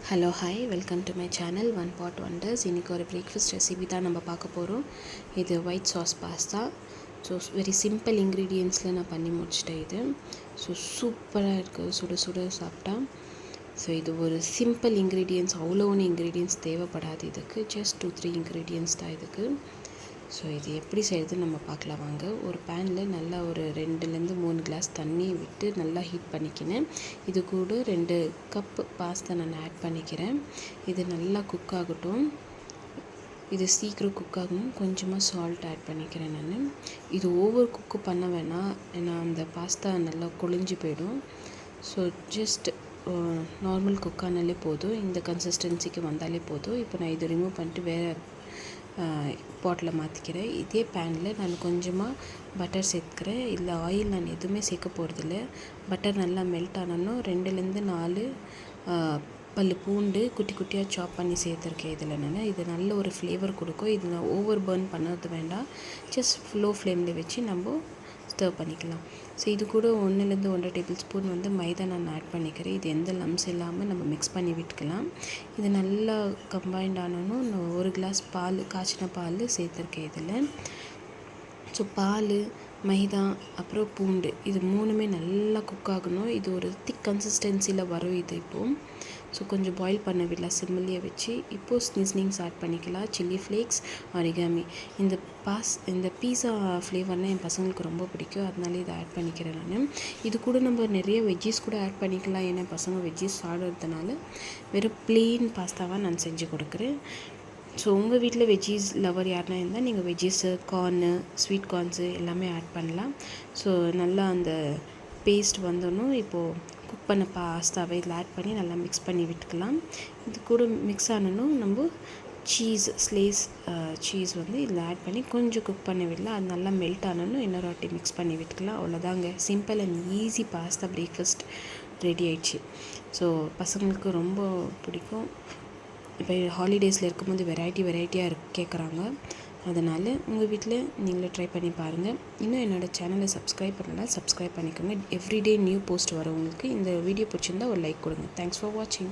Hello hi welcome to my channel one pot wonders. இன்றைக்கி ஒரு breakfast recipe தான் நம்ம பார்க்க போகிறோம். இது white sauce pasta. So very simple இன்க்ரீடியன்ட்ஸில் நான் பண்ணி முடிச்சிட்டேன். இது ஸோ சூப்பராக இருக்குது சுட சுட சாப்பிட்டா. ஸோ இது ஒரு சிம்பிள் இன்க்ரீடியன்ட்ஸ், அவ்வளோ ஒன்று இன்க்ரீடியன்ட்ஸ் தேவைப்படாது இதுக்கு. ஜஸ்ட் 2-3 இன்க்ரீடியன்ட்ஸ் தான் இதுக்கு. ஸோ இது எப்படி செய்யுதுன்னு நம்ம பார்க்கலாம் வாங்க. ஒரு பேனில் நல்லா ஒரு 2-3 கிளாஸ் தண்ணி விட்டு நல்லா ஹீட் பண்ணிக்கினேன். இது கூட 2 கப்பு பாஸ்தா நான் ஆட் பண்ணிக்கிறேன். இது நல்லா குக் ஆகட்டும். இது சீக்கிரம் குக் ஆகணும். கொஞ்சமாக சால்ட் ஆட் பண்ணிக்கிறேன் நான். இது ஓவர் குக்கு பண்ண வேணாம், ஏன்னா அந்த பாஸ்தா நல்லா கொழிஞ்சு போயிடும். ஸோ ஜஸ்ட் நார்மல் குக் ஆனாலே போதும், இந்த கன்சிஸ்டன்சிக்கு வந்தாலே போதும். இப்போ நான் இதை ரிமூவ் பண்ணிட்டு வேறு பாட்டில் மாற்றிக்கிறேன். இதே பேனில் நான் கொஞ்சமாக பட்டர் சேர்த்துக்கிறேன். இல்லை ஆயில் நான் எதுவுமே சேர்க்க போகிறதில்ல. பட்டர் நல்லா மெல்ட் ஆனணும். 2-4 பல் பூண்டு குட்டி குட்டியாக சாப் பண்ணி சேர்த்துருக்கேன் இதில் நான். இது நல்ல ஒரு ஃப்ளேவர் கொடுக்கும். இது நான் ஓவர் பர்ன் பண்ணது வேண்டாம், ஜஸ்ட் லோ ஃப்ளேமில் வச்சு நம்ம ஸ்டர்வ் பண்ணிக்கலாம். ஸோ இது கூட 1-1.5 டேபிள் ஸ்பூன் மைதா நான் ஆட் பண்ணிக்கிறேன். இது எந்த லம்ஸ் இல்லாமல் நம்ம மிக்ஸ் பண்ணி விட்டுக்கலாம். இது நல்லா கம்பைண்ட் ஆனணும். நான் 1 கிளாஸ் பால், காய்ச்சின பால் சேர்த்துருக்கேன் இதில். ஸோ பால், மைதா, அப்புறம் பூண்டு, இது 3மே நல்லா குக் ஆகணும். இது ஒரு திக் கன்சிஸ்டன்சியில் வரும் இது இப்போது. ஸோ கொஞ்சம் பாயில் பண்ண விடலாம் சிம்மிலேயே வச்சு. இப்போது சீசனிங்ஸ் ஆட் பண்ணிக்கலாம். Chilli flakes, origami. இந்த பீஸா ஃப்ளேவர்னால் என் பசங்களுக்கு ரொம்ப பிடிக்கும், அதனால இதை ஆட் பண்ணிக்கிறேன் நான். இது கூட நம்ம நிறைய வெஜ்ஜீஸ் கூட ஆட் பண்ணிக்கலாம், ஏன்னா பசங்க வெஜ்ஜீஸ் சாப்பிட்றதுனால. வெறும் ப்ளெயின் பாஸ்தாவாக நான் செஞ்சு கொடுக்குறேன். ஸோ உங்கள் வீட்டில் வெஜ்ஜீஸ் லவர் யாருனா இருந்தால் நீங்கள் வெஜ்ஜீஸு, கார்னு, ஸ்வீட் கார்ன்ஸு எல்லாமே ஆட் பண்ணலாம். ஸோ நல்லா அந்த பேஸ்ட் வந்தோன்னும் இப்போது குக் பண்ண பாஸ்தாவை இதில் ஆட் பண்ணி நல்லா மிக்ஸ் பண்ணி விட்டுக்கலாம். இது கூட மிக்ஸ் ஆனணும் நம்ம ஸ்லேஸ் சீஸ் இதில் ஆட் பண்ணி கொஞ்சம் குக் பண்ணி விடலாம். அது நல்லா மெல்ட் ஆனணும். இன்னொரு வாட்டி மிக்ஸ் பண்ணி விட்டுக்கலாம். அவ்வளோதாங்க, simple and easy pasta breakfast ready ஆயிடுச்சு. ஸோ பசங்களுக்கு ரொம்ப பிடிக்கும். இப்போ ஹாலிடேஸில் இருக்கும்போது வெரைட்டியாக கேட்குறாங்க. அதனால் உங்கள் வீட்டில் நீங்களே ட்ரை பண்ணி பாருங்கள். இன்னும் என்னோடய சேனலை சப்ஸ்கிரைப் பண்ணலாம், சப்ஸ்கிரைப் பண்ணிக்கோங்க. எவ்ரிடே நியூ போஸ்ட் வரும் உங்களுக்கு. இந்த வீடியோ பிடிச்சிருந்தால் ஒரு லைக் கொடுங்க. தேங்க்ஸ் ஃபார் வாட்சிங்.